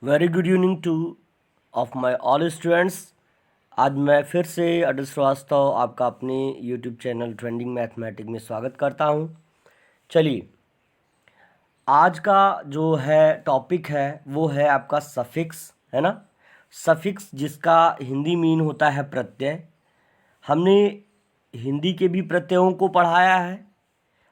Very good evening two of my all students. आज मैं फिर से अटल श्रीवास्तव आपका अपने यूट्यूब चैनल ट्रेंडिंग मैथमेटिक्स में स्वागत करता हूं। चलिए, आज का जो है टॉपिक है वो है आपका सफिक्स, है ना। सफिक्स जिसका हिंदी मीन होता है प्रत्यय। हमने हिंदी के भी प्रत्ययों को पढ़ाया है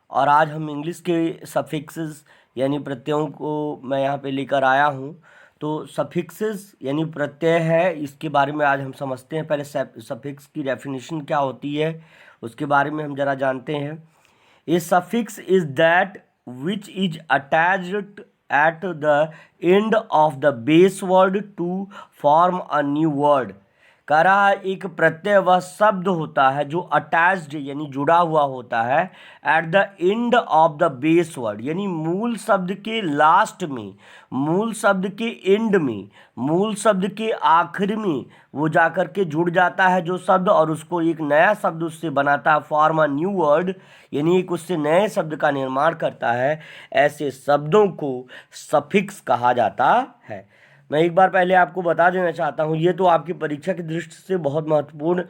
और आज हम इंग्लिश के सफिक्सेस यानी प्रत्ययों को मैं यहाँ पे लेकर आया हूँ। तो सफिक्सेस यानी प्रत्यय है, इसके बारे में आज हम समझते हैं। पहले सफिक्स की डेफिनेशन क्या होती है उसके बारे में हम ज़रा जानते हैं। A suffix is that which is attached at the end of the base word to form a new word. कह रहा है एक प्रत्यय वह शब्द होता है जो अटैच्ड यानी जुड़ा हुआ होता है eight the end of the base word, यानी मूल शब्द के लास्ट में, मूल शब्द के एंड में, मूल शब्द के आखिर में वो जाकर के जुड़ जाता है जो शब्द, और उसको एक नया शब्द उससे बनाता है, फॉर्म अ न्यू वर्ड, यानी एक उससे नए शब्द का निर्माण करता है। ऐसे शब्दों को सफिक्स कहा जाता है। मैं एक बार पहले आपको बता देना चाहता हूँ, ये तो आपकी परीक्षा की दृष्टि से बहुत महत्वपूर्ण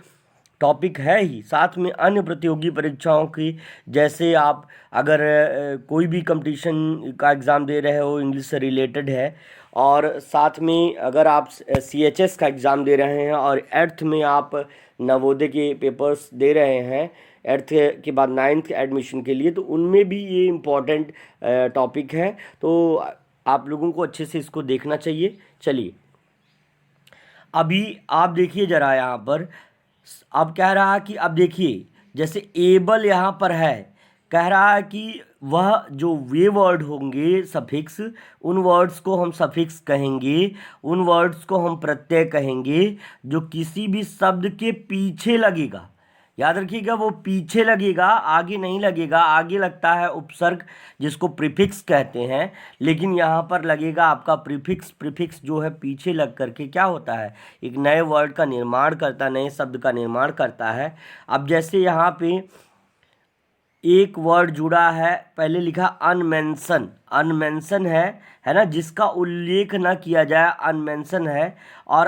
टॉपिक है ही, साथ में अन्य प्रतियोगी परीक्षाओं की, जैसे आप अगर कोई भी कंपटीशन का एग्ज़ाम दे रहे हो इंग्लिश से रिलेटेड है, और साथ में अगर आप CHS का एग्ज़ाम दे रहे हैं और 8th में आप नवोदय के पेपर्स दे रहे हैं 8th के बाद 9th एडमिशन के लिए, तो उनमें भी ये इम्पॉर्टेंट टॉपिक है। तो आप लोगों को अच्छे से इसको देखना चाहिए। चलिए, अभी आप देखिए ज़रा यहाँ पर, अब कह रहा है कि अब देखिए जैसे एबल यहाँ पर है, कह रहा है कि वह जो वे वर्ड होंगे सफिक्स, उन वर्ड्स को हम सफिक्स कहेंगे, उन वर्ड्स को हम प्रत्यय कहेंगे जो किसी भी शब्द के पीछे लगेगा। याद रखिएगा, वो पीछे लगेगा, आगे नहीं लगेगा। आगे लगता है उपसर्ग जिसको प्रीफिक्स कहते हैं, लेकिन यहाँ पर लगेगा आपका प्रीफिक्स। प्रीफिक्स जो है पीछे लग करके क्या होता है, एक नए वर्ड का निर्माण करता है, नए शब्द का निर्माण करता है। अब जैसे यहाँ पे एक वर्ड जुड़ा है, पहले लिखा अनमेंशन, अनमेंशन है ना, जिसका उल्लेख न किया जाए, अनमेंशन है। और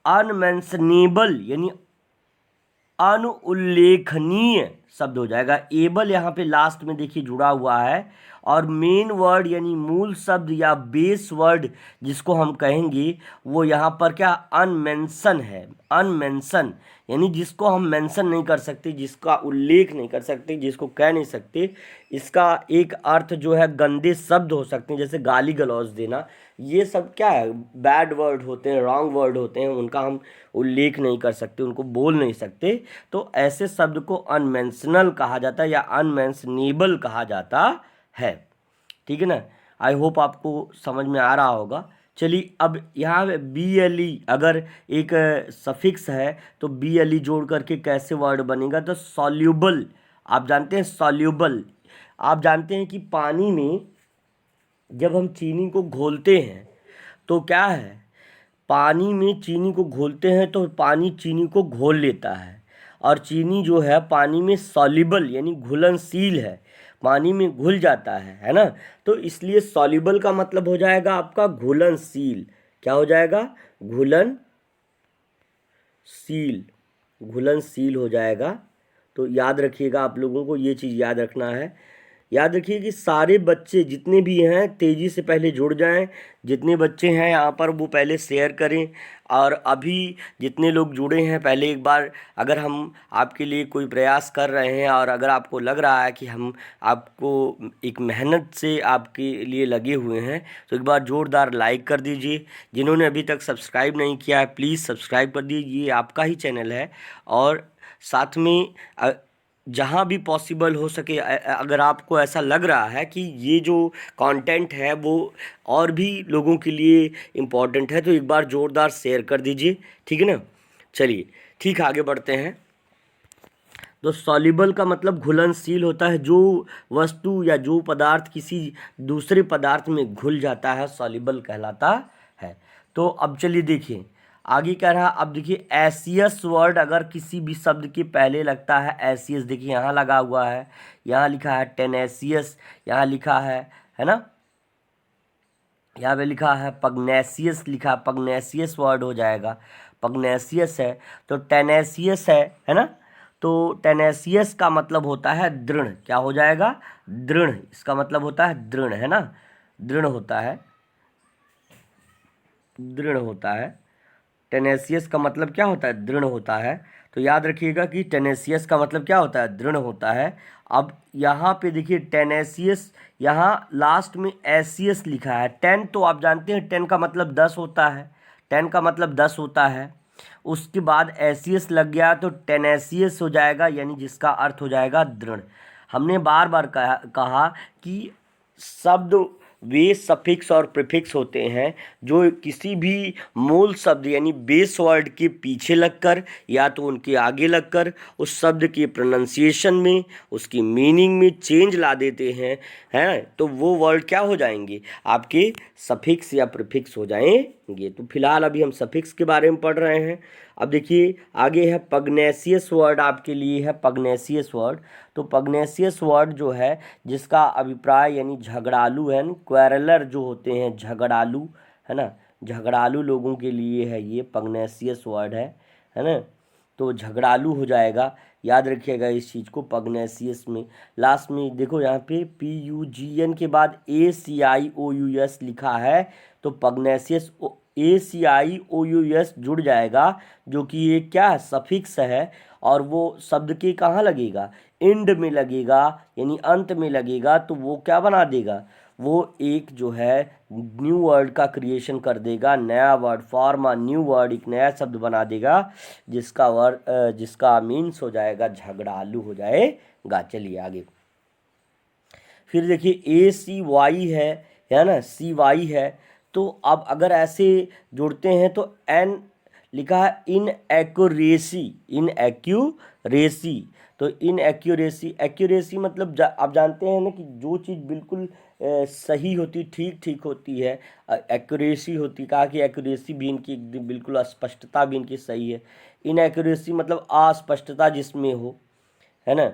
अनमेंशनेबल यानी अनुल्लेखनीय शब्द हो जाएगा। एबल यहाँ पे लास्ट में देखिए जुड़ा हुआ है, और मेन वर्ड यानी मूल शब्द या बेस वर्ड जिसको हम कहेंगे वो यहाँ पर क्या, अनमेंशन है। अनमेंशन यानी जिसको हम मेंशन नहीं कर सकते, जिसका उल्लेख नहीं कर सकते, जिसको कह नहीं सकते। इसका एक अर्थ जो है गंदे शब्द हो सकते हैं, जैसे गाली गलौज देना, ये सब क्या है, बैड वर्ड होते हैं, रॉन्ग वर्ड होते हैं, उनका हम उल्लेख नहीं कर सकते, उनको बोल नहीं सकते। तो ऐसे शब्द को अनमेंशनल कहा जाता है या अनमेंशनेबल कहा जाता है। ठीक है ना। आई होप आपको समझ में आ रहा होगा। चलिए, अब यहाँ BLE अगर एक सफिक्स है तो BLE जोड़ करके कैसे वर्ड बनेगा, तो सॉल्यूबल। आप जानते हैं सॉल्यूबल, आप जानते हैं कि पानी में जब हम चीनी को घोलते हैं तो क्या है, पानी में चीनी को घोलते हैं तो पानी चीनी को घोल लेता है, और चीनी जो है पानी में सॉल्युबल यानी घुलनशील है, पानी में घुल जाता है ना। तो इसलिए सॉल्युबल का मतलब हो जाएगा आपका घुलनशील। क्या हो जाएगा, घुलनशील, घुलनशील हो जाएगा। तो याद रखिएगा, आप लोगों को ये चीज़ याद रखना है। याद रखिए कि सारे बच्चे जितने भी हैं तेज़ी से पहले जुड़ जाएं, जितने बच्चे हैं यहाँ पर वो पहले शेयर करें। और अभी जितने लोग जुड़े हैं, पहले एक बार अगर हम आपके लिए कोई प्रयास कर रहे हैं और अगर आपको लग रहा है कि हम आपको एक मेहनत से आपके लिए लगे हुए हैं, तो एक बार ज़ोरदार लाइक कर दीजिए। जिन्होंने अभी तक सब्सक्राइब नहीं किया है प्लीज़ सब्सक्राइब कर दीजिए, ये आपका ही चैनल है। और साथ में जहाँ भी पॉसिबल हो सके, अगर आपको ऐसा लग रहा है कि ये जो कंटेंट है वो और भी लोगों के लिए इम्पोर्टेंट है, तो एक बार ज़ोरदार शेयर कर दीजिए। ठीक है ना। चलिए ठीक, आगे बढ़ते हैं। तो सॉल्युबल का मतलब घुलनशील होता है, जो वस्तु या जो पदार्थ किसी दूसरे पदार्थ में घुल जाता है सॉल्युबल कहलाता है। तो अब चलिए देखिए आगे कह रहा, अब देखिए एसियस वर्ड अगर किसी भी शब्द के पहले लगता है, एसियस देखिए यहाँ लगा हुआ है, यहाँ लिखा है टेनेसियस, यहाँ लिखा है ना। यहाँ पे लिखा है पग्नेसियस, लिखा पग्नेसियस वर्ड हो जाएगा, पग्नेसियस है तो टेनेसियस है ना। तो टेनेसियस का मतलब होता है दृढ़, क्या हो जाएगा, दृढ़, इसका मतलब होता है दृढ़, है ना, दृढ़ होता है, दृढ़ होता है। टेनेसियस का मतलब क्या होता है, दृढ़ होता है। तो याद रखिएगा कि टेनेसियस का मतलब क्या होता है, दृढ़ होता है। अब यहाँ पे देखिए टेनेसियस, यहाँ लास्ट में एसियस लिखा है। 10 तो आप जानते हैं 10 का मतलब 10 होता है, 10 का मतलब 10 होता है। उसके बाद एसियस लग गया तो टेनेसियस हो जाएगा, यानी जिसका अर्थ हो जाएगा दृढ़। हमने बार बार कहा कि शब्द वे सफिक्स और प्रीफिक्स होते हैं जो किसी भी मूल शब्द यानी बेस वर्ड के पीछे लगकर या तो उनके आगे लगकर उस शब्द के प्रोनाउंसिएशन में, उसकी मीनिंग में चेंज ला देते हैं तो वो वर्ड क्या हो जाएंगे, आपके सफिक्स या प्रीफिक्स हो जाएंगे। तो फिलहाल अभी हम सफिक्स के बारे में पढ़ रहे हैं। अब देखिए आगे है पग्नेसियस वर्ड, आपके लिए है पग्नेसियस वर्ड। तो पग्नेसियस वर्ड जो है जिसका अभिप्राय यानी झगड़ालू है, क्वेरलर जो होते हैं झगड़ालू, है ना, झगड़ालू लोगों के लिए है ये पग्नेसियस वर्ड है ना। तो झगड़ालू हो जाएगा, याद रखिएगा इस चीज़ को। पग्नेसियस में लास्ट में देखो यहाँ पे PUGN के बाद ACIOUS लिखा है, तो पग्नेसियस ACIOUS जुड़ जाएगा, जो कि ये क्या है, सफिक्स है। और वो शब्द के कहाँ लगेगा, एंड में लगेगा, यानी अंत में लगेगा। तो वो क्या बना देगा, वो एक जो है न्यू वर्ड का क्रिएशन कर देगा, नया word, form a new word, एक नया शब्द बना देगा जिसका वर्ड जिसका मीन्स हो जाएगा झगड़ालू हो जाएगा। चलिए आगे फिर देखिए ACY है ना, CY है। तो अब अगर ऐसे जोड़ते हैं तो एन लिखा है इन एक्यूरेसी, इन एक्यूरेसी। तो इन एक्यूरेसी, एक्यूरेसी मतलब आप जानते हैं ना कि जो चीज़ बिल्कुल सही होती, ठीक ठीक होती है, एक्यूरेसी होती। कहा कि एक्यूरेसी भी इनकी एकदम बिल्कुल, स्पष्टता भी इनकी सही है। इन एक्यूरेसी मतलब अस्पष्टता जिसमें हो, है ना।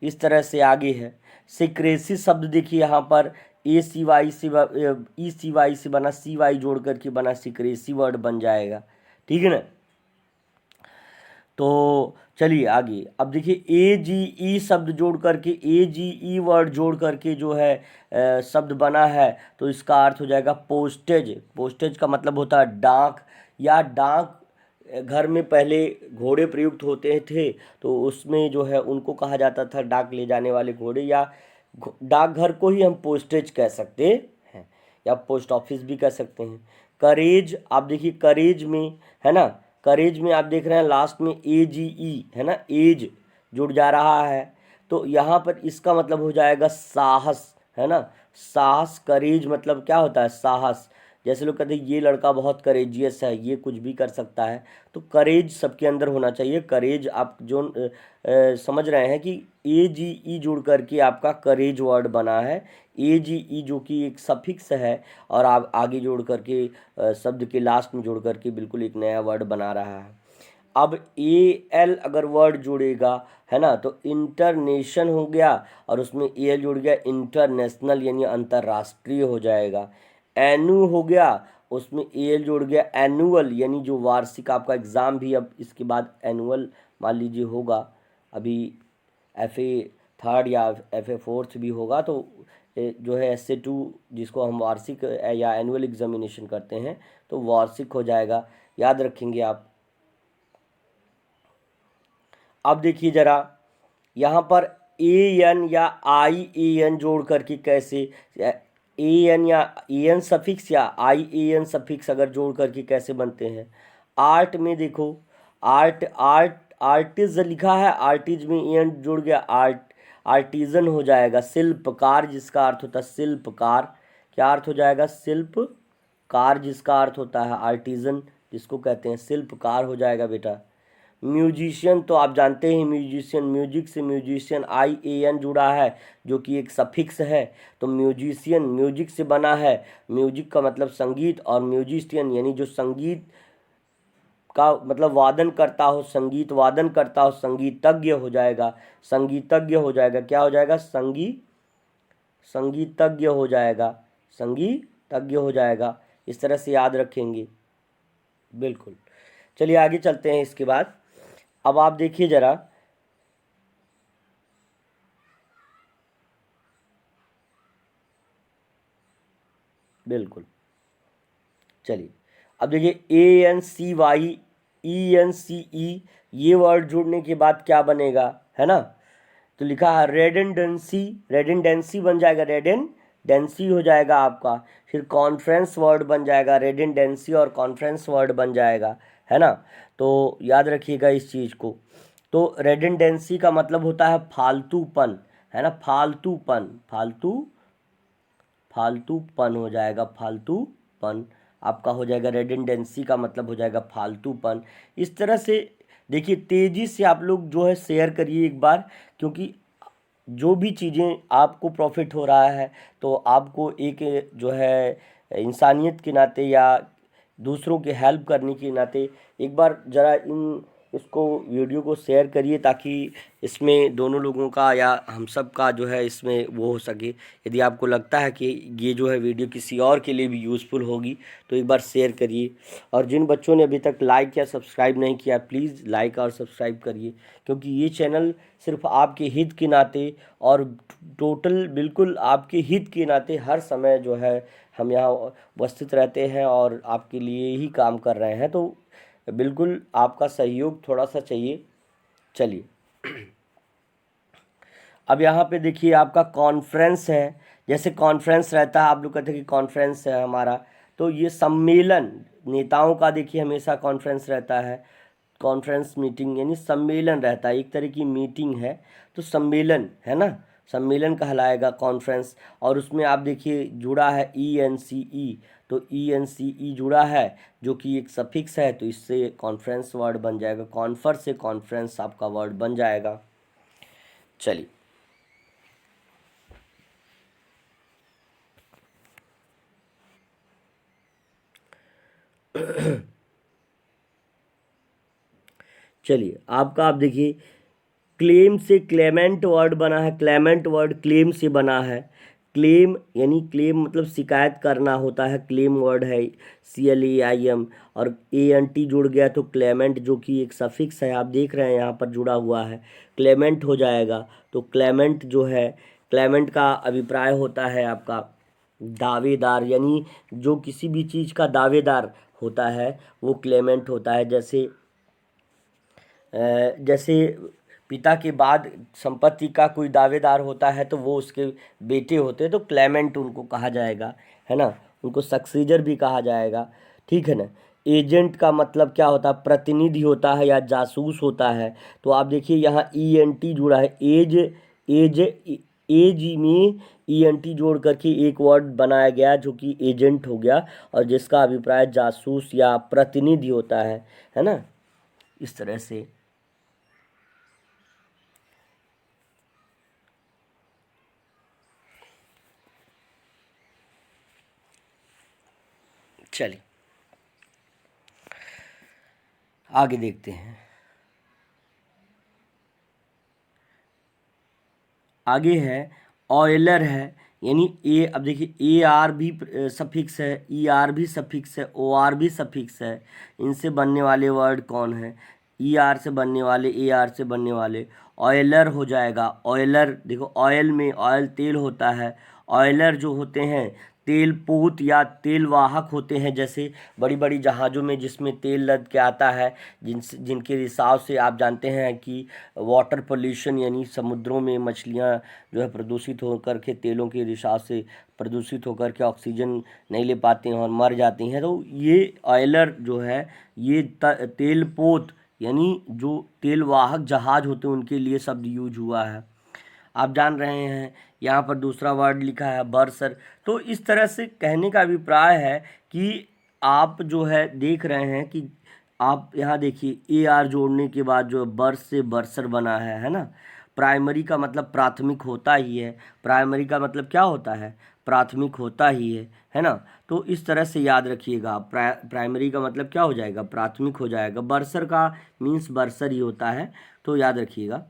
इस तरह से आगे है सिक्रेसी शब्द, देखिए यहाँ पर ACY से ECY से बना, CY जोड़ करके बना, सिक्रेसी वर्ड बन जाएगा, ठीक है ना। तो चलिए आगे अब देखिए AGE शब्द जोड़ करके, AGE वर्ड जोड़ करके जो है शब्द बना है, तो इसका अर्थ हो जाएगा पोस्टेज। पोस्टेज का मतलब होता है डाक, या डाक घर में पहले घोड़े प्रयुक्त होते थे, तो उसमें जो है उनको कहा जाता था डाक ले जाने वाले घोड़े, या डाकघर को ही हम पोस्टेज कह सकते हैं, या पोस्ट ऑफिस भी कह सकते हैं। करेज, आप देखिए करेज में, है ना, करेज में आप देख रहे हैं लास्ट में AGE है ना, एज जुड़ जा रहा है। तो यहाँ पर इसका मतलब हो जाएगा साहस, है ना, साहस। करेज मतलब क्या होता है, साहस। जैसे लोग कहते हैं ये लड़का बहुत करेजियस है, ये कुछ भी कर सकता है, तो करेज सबके अंदर होना चाहिए। करेज आप जो समझ रहे हैं कि AGE जुड़ करके आपका करेज वर्ड बना है। AGE जो कि एक सफिक्स है और आप आगे जोड़ करके शब्द के लास्ट में जोड़ करके बिल्कुल एक नया वर्ड बना रहा है। अब AL अगर वर्ड जुड़ेगा, है ना, तो इंटरनेशन हो गया, और उसमें AL जुड़ गया, इंटरनेशनल यानी अंतर्राष्ट्रीय हो जाएगा। एनु हो गया, उसमें AL जुड़ गया, एनुअल यानी जो वार्षिक आपका एग्ज़ाम भी अब इसके बाद एनुअल मान लीजिए होगा, अभी FA थर्ड या FA फोर्थ भी होगा, तो जो है SA2 जिसको हम वार्षिक या एनुअल एग्जामिनेशन करते हैं, तो वार्षिक हो जाएगा, याद रखेंगे आप। अब देखिए ज़रा यहाँ पर AN या IAN जोड़ करके कैसे, AN या AN सफिक्स या IAN सफिक्स अगर जोड़ करके कैसे बनते हैं। आर्ट में देखो, आर्टिज लिखा है, आर्टिज में AN जुड़ गया, आर्टिजन हो जाएगा। शिल्पकार जिसका अर्थ होता है शिल्पकार, क्या अर्थ हो जाएगा, शिल्पकार जिसका अर्थ होता है आर्टिजन जिसको कहते हैं, शिल्पकार हो जाएगा बेटा। म्यूजिशियन तो आप जानते हैं, म्यूजिशियन, म्यूजिक से म्यूजिशियन, IAN जुड़ा है जो कि एक सफिक्स है, तो म्यूजिशियन म्यूजिक से बना है, म्यूजिक का मतलब संगीत, और म्यूजिशियन यानी जो संगीत का मतलब वादन करता हो, संगीत वादन करता हो, संगीतज्ञ हो जाएगा, संगीतज्ञ हो जाएगा, क्या हो जाएगा, संगीतज्ञ हो जाएगा, संगीतज्ञ तज्ञ हो जाएगा। इस तरह से याद रखेंगे। बिल्कुल। चलिए आगे चलते हैं। इसके बाद अब आप देखिए ज़रा, बिल्कुल। चलिए अब देखिए ANCYENCE, ये वर्ड जोड़ने के बाद क्या बनेगा, है ना। तो लिखा है रेडेंडेंसी, रेडेंडेंसी बन जाएगा, रेडेंडेंसी हो जाएगा आपका। फिर कॉन्फ्रेंस वर्ड बन जाएगा, रेडेंडेंसी और कॉन्फ्रेंस वर्ड बन जाएगा, है ना। तो याद रखिएगा इस चीज़ को। तो रेडेंडेंसी का मतलब होता है फालतूपन, है ना, फालतूपन, फालतूपन हो जाएगा, फालतूपन आपका हो जाएगा। रेडेंडेंसी का मतलब हो जाएगा फालतूपन। इस तरह से देखिए, तेज़ी से आप लोग जो है शेयर करिए एक बार, क्योंकि जो भी चीज़ें आपको प्रॉफिट हो रहा है तो आपको एक जो है इंसानियत के नाते या दूसरों की हेल्प करने के नाते एक बार ज़रा इन इसको वीडियो को शेयर करिए, ताकि इसमें दोनों लोगों का या हम सब का जो है इसमें वो हो सके। यदि आपको लगता है कि ये जो है वीडियो किसी और के लिए भी यूज़फुल होगी तो एक बार शेयर करिए। और जिन बच्चों ने अभी तक लाइक या सब्सक्राइब नहीं किया, प्लीज़ लाइक और सब्सक्राइब करिए, क्योंकि ये चैनल सिर्फ आपके हित के नाते और टोटल बिल्कुल आपके हित के नाते हर समय जो है हम यहाँ उपस्थित रहते हैं और आपके लिए ही काम कर रहे हैं। तो बिल्कुल आपका सहयोग थोड़ा सा चाहिए। चलिए अब यहाँ पे देखिए आपका कॉन्फ्रेंस है। जैसे कॉन्फ्रेंस रहता है, आप लोग कहते हैं कि कॉन्फ्रेंस है हमारा, तो ये सम्मेलन नेताओं का देखिए हमेशा कॉन्फ्रेंस रहता है। कॉन्फ्रेंस मीटिंग यानी सम्मेलन रहता है, एक तरह की मीटिंग है, तो सम्मेलन है ना, सम्मेलन कहलाएगा कॉन्फ्रेंस। और उसमें आप देखिए जुड़ा है ENCE, तो ENCE जुड़ा है जो कि एक सफिक्स है, तो इससे कॉन्फ्रेंस वर्ड बन जाएगा, कॉन्फर से कॉन्फ्रेंस आपका वर्ड बन जाएगा। चलिए चलिए आपका आप देखिए क्लेम से क्लेमेंट वर्ड बना है, क्लेमेंट वर्ड क्लेम से बना है। क्लेम यानी क्लेम मतलब शिकायत करना होता है, क्लेम वर्ड है CLAIM, और ANT जुड़ गया तो क्लेमेंट जो कि एक सफिक्स है, आप देख रहे हैं यहाँ पर जुड़ा हुआ है, क्लेमेंट हो जाएगा। तो क्लेमेंट जो है, क्लेमेंट का अभिप्राय होता है आपका दावेदार, यानी जो किसी भी चीज़ का दावेदार होता है वो क्लेमेंट होता है। जैसे पिता के बाद संपत्ति का कोई दावेदार होता है तो वो उसके बेटे होते हैं, तो क्लेमेंट उनको कहा जाएगा, है ना, उनको सक्सीजर भी कहा जाएगा, ठीक है ना। एजेंट का मतलब क्या होता है, प्रतिनिधि होता है या जासूस होता है। तो आप देखिए यहाँ ENT जुड़ा है, एज एज एज में ENT जोड़ करके एक वर्ड बनाया गया जो कि एजेंट हो गया, और जिसका अभिप्राय जासूस या प्रतिनिधि होता है ना, इस तरह से। चलिए आगे देखते हैं। आगे है ऑयलर है, यानी अब देखिए AR भी सफिक्स है, ER भी सफिक्स है, OR भी सफिक्स है। इनसे बनने वाले वर्ड कौन है, ER से बनने वाले, AR से बनने वाले। ऑयलर हो जाएगा, ऑयलर देखो ऑयल में ऑयल तेल होता है, ऑयलर जो होते हैं तेल पोत या तेल वाहक होते हैं। जैसे बड़ी बड़ी जहाज़ों में जिसमें तेल लद के आता है, जिनके रिसाव से आप जानते हैं कि वाटर पोल्यूशन यानी समुद्रों में मछलियां जो है प्रदूषित होकर के तेलों के रिसाव से प्रदूषित होकर के ऑक्सीजन नहीं ले पाते हैं और मर जाती हैं। तो ये ऑयलर जो है ये तेल पोत यानी जो तेल वाहक जहाज़ होते हैं उनके लिए शब्द यूज हुआ है, आप जान रहे हैं। यहाँ पर दूसरा वर्ड लिखा है बर्सर। तो इस तरह से कहने का अभिप्राय है कि आप जो है देख रहे हैं कि आप यहाँ देखिए AR जोड़ने के बाद जो बर्स से बर्सर बना है ना। प्राइमरी का मतलब प्राथमिक होता ही है, प्राइमरी का मतलब क्या होता है, प्राथमिक होता ही है ना। तो इस तरह से याद रखिएगा, प्राइमरी का मतलब क्या हो जाएगा, प्राथमिक हो जाएगा। बर्सर का मीन्स बर्सर ही होता है, तो याद रखिएगा।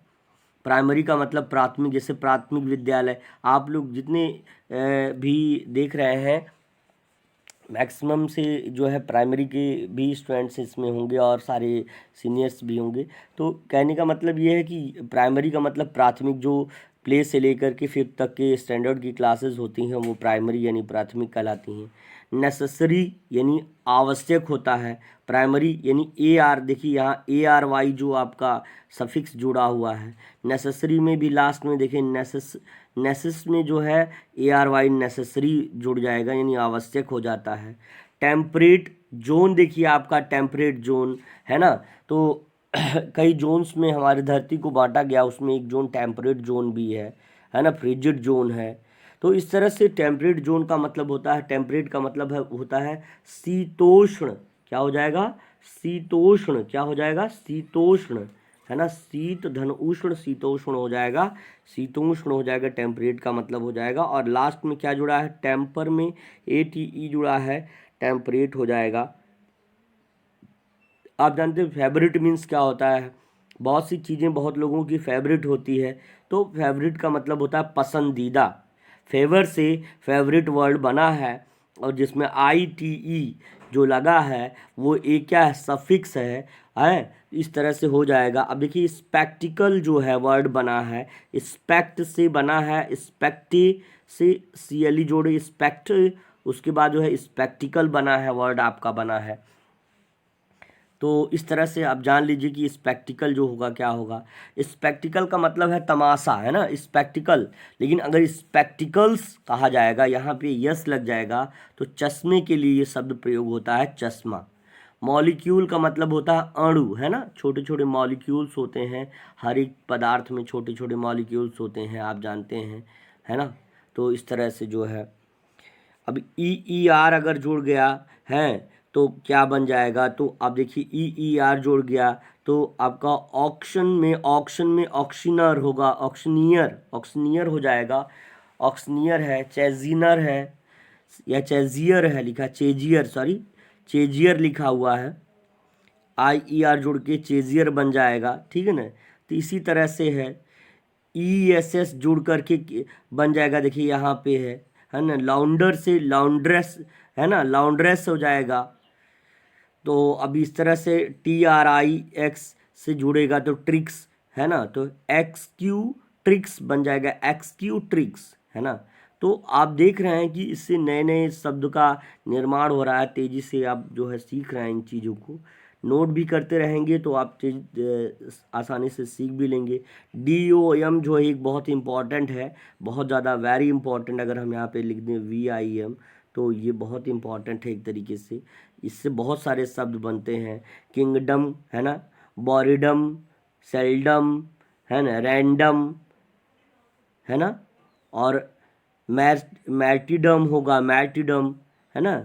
प्राइमरी का मतलब प्राथमिक, जैसे प्राथमिक विद्यालय, आप लोग जितने भी देख रहे हैं मैक्सिमम से जो है प्राइमरी के भी स्टूडेंट्स इसमें होंगे और सारे सीनियर्स भी होंगे। तो कहने का मतलब ये है कि प्राइमरी का मतलब प्राथमिक, जो प्ले से लेकर के फिफ्थ तक के स्टैंडर्ड की क्लासेस होती हैं वो प्राइमरी यानी प्राथमिक कहलाती हैं। नेसेसरी यानी आवश्यक होता है। प्राइमरी यानी ए आर, देखिए यहाँ ए आर वाई जो आपका सफिक्स जुड़ा हुआ है। नेसेसरी में भी लास्ट में देखिए नेसेस में जो है ए आर वाई नेसेसरी जुड़ जाएगा यानी आवश्यक हो जाता है। टेम्परेट जोन, देखिए आपका टेम्परेट जोन है ना, तो कई जोन्स में हमारी धरती को बांटा गया, उसमें एक जोन टेम्परेट जोन भी है ना, फ्रिजिड जोन है। तो इस तरह से टेम्परेट जोन का मतलब होता है, टेम्परेट का मतलब है होता है शीतोष्ण। क्या हो जाएगा? शीतोष्ण। क्या हो जाएगा? शीतोष्ण, है ना, शीत धन उष्ण, शीतोष्ण हो जाएगा, शीतोष्ण हो जाएगा, टेम्परेट का मतलब हो जाएगा। और लास्ट में क्या जुड़ा है? टेम्पर में ATE जुड़ा है, टेम्परेट हो जाएगा। आप जानते हैं फेवरेट मीन्स क्या होता है? बहुत सी चीज़ें बहुत लोगों की फेवरेट होती है, तो फेवरेट का मतलब होता है पसंदीदा। फेवर से फेवरेट वर्ड बना है और जिसमें ITE जो लगा है वो एक क्या है? सफिक्स है। इस तरह से हो जाएगा। अब देखिए स्पेक्टिकल जो है वर्ड बना है, स्पेक्ट से बना है, स्पेक्टी से CLE जोड़े स्पेक्ट, उसके बाद जो है स्पेक्टिकल बना है, वर्ड आपका बना है। तो इस तरह से आप जान लीजिए कि स्पेक्टिकल जो होगा क्या होगा। स्पेक्टिकल का मतलब है तमाशा, है ना, स्पेक्टिकल। लेकिन अगर स्पेक्टिकल्स कहा जाएगा, यहाँ पे यस लग जाएगा, तो चश्मे के लिए ये शब्द प्रयोग होता है चश्मा। मॉलिक्यूल का मतलब होता है अणु, है ना, छोटे छोटे मॉलिक्यूल्स होते हैं, हर एक पदार्थ में छोटे छोटे मॉलिक्यूल्स होते हैं, आप जानते हैं, है ना। तो इस तरह से जो है, अब EER अगर जुड़ गया है तो क्या बन जाएगा? तो आप देखिए EER जुड़ गया तो आपका ऑक्शन में ऑक्शनर होगा, ऑक्शनियर हो जाएगा। ऑक्शनियर है, चेजिनर है या चेजियर है, लिखा चेजियर, सॉरी चेजियर लिखा हुआ है। IER जुड़ के चेजियर बन जाएगा, ठीक है ना। तो इसी तरह से है, ESS जुड़ करके बन जाएगा, देखिए यहाँ पे है ना, लाउंडर से लॉन्ड्रेस, है ना, लॉन्ड्रेस हो जाएगा। तो अब इस तरह से TRIX से जुड़ेगा तो ट्रिक्स, है ना, तो XQ ट्रिक्स बन जाएगा, XQ ट्रिक्स, है ना। तो आप देख रहे हैं कि इससे नए नए शब्द का निर्माण हो रहा है, तेज़ी से आप जो है सीख रहे हैं इन चीज़ों को, नोट भी करते रहेंगे तो आप आसानी से सीख भी लेंगे। DOM जो है एक बहुत इम्पॉर्टेंट है, बहुत ज़्यादा वेरी इम्पॉर्टेंट। अगर हम यहाँ पे लिख दें VIM तो ये बहुत इम्पॉर्टेंट है एक तरीके से, इससे बहुत सारे शब्द बनते हैं। किंगडम, है ना, बॉरिडम, सेल्डम, है ना, रैंडम, है ना, और मैटिडम होगा, मैटिडम, है ना।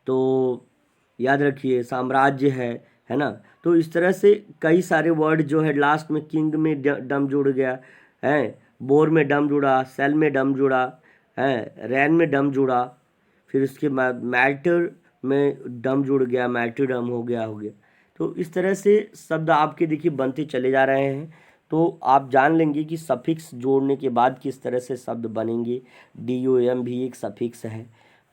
तो याद रखिए साम्राज्य है ना। तो इस तरह से कई सारे वर्ड जो है, लास्ट में किंग में डम जुड़ गया है, बोर में डम जुड़ा, सेल में डम जुड़ा है, रैन में डम जुड़ा, फिर उसके बाद मैटर में डम जुड़ गया, मैटरडम हो गया। तो इस तरह से शब्द आपके देखिए बनते चले जा रहे हैं। तो आप जान लेंगे कि सफिक्स जोड़ने के बाद किस तरह से शब्द बनेंगे। DOM भी एक सफिक्स है।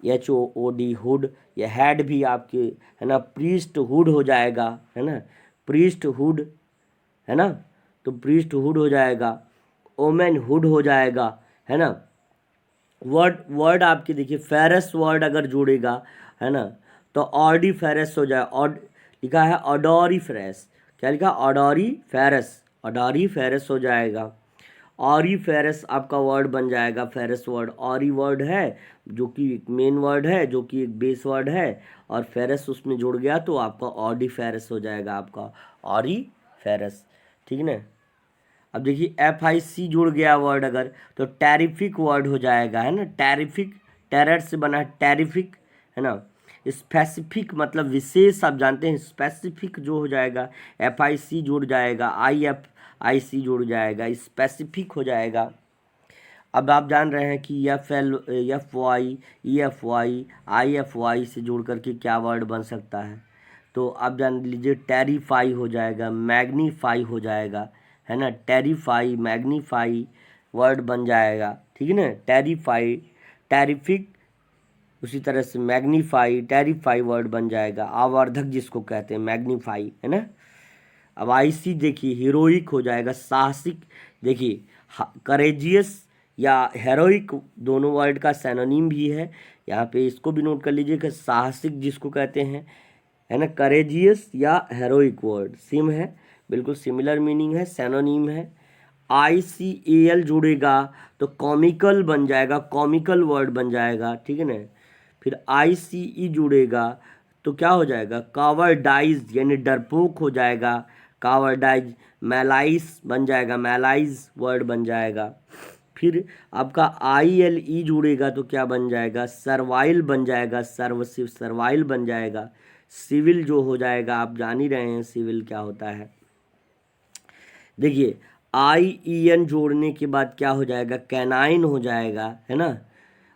HOOD हुड, या हैड भी आपके, है ना, प्रीस्ट हुड हो जाएगा, है ना, प्रीस्ट हुड, है ना, तो प्रीस्ट हुड हो जाएगा, ओमेन हुड हो जाएगा, है ना। वर्ड आपके देखिए फेरस वर्ड अगर जोड़ेगा, है ना, तो ऑडी फेरस हो जाए, ऑड लिखा है ऑडोरी फेरस, क्या लिखा? ऑडोरी फेरस, ऑडोरी फेरस हो जाएगा। ऑरी फेरस आपका वर्ड बन जाएगा, फेरस वर्ड ऑरी वर्ड है जो कि एक मेन वर्ड है, जो कि एक बेस वर्ड है, और फेरस उसमें जुड़ गया तो आपका ऑडी फेरस हो जाएगा, आपका ऑरी फेरस, ठीक है ना। अब देखिए FIC जुड़ गया वर्ड अगर, तो टेरिफिक वर्ड हो जाएगा, है ना, टेरिफिक, टेरर से बना है टेरिफिक, है ना। स्पेसिफिक मतलब विशेष, आप जानते हैं, स्पेसिफिक जो हो जाएगा, FIC जुड़ जाएगा, IFIC जुड़ जाएगा, स्पेसिफिक हो जाएगा। अब आप जान रहे हैं कि FY, EFY, IFY से जुड़ करके क्या वर्ड बन सकता है। तो आप जान लीजिए टेरिफाई हो जाएगा, मैग्नीफाई हो जाएगा, है ना, टेरिफाई, मैग्नीफाई वर्ड बन जाएगा, ठीक है ना। टेरिफाई, टेरिफिक, उसी तरह से मैग्नीफाई, टेरिफाई वर्ड बन जाएगा, आवर्धक जिसको कहते हैं, मैग्नीफाई, है ना। अब आईसी देखिए, हीरोइक हो जाएगा, साहसिक। देखिए करेजियस या हेरोइक दोनों वर्ड का सैनोनिम भी है, यहाँ पे इसको भी नोट कर लीजिए कि साहसिक जिसको कहते हैं, है ना, करेजियस या हेरोइक वर्ड सेम है, बिल्कुल सिमिलर मीनिंग है, सैनोनिम है। ICAL जुड़ेगा तो कॉमिकल बन जाएगा, कॉमिकल वर्ड बन जाएगा, ठीक है ना। फिर ICE जुड़ेगा तो क्या हो जाएगा, कावर्डाइज यानी डरपोक हो जाएगा, कावर्डाइज। मैलाइस बन जाएगा, मैलाइज वर्ड बन जाएगा। फिर आपका ILE जुड़ेगा तो क्या बन जाएगा, सर्वाइल बन जाएगा, सर्वसिव सर्वाइल बन जाएगा। सिविल जो हो जाएगा, आप जान ही रहे हैं सिविल क्या होता है। देखिए IEN जोड़ने के बाद क्या हो जाएगा, कैनाइन हो जाएगा, है ना।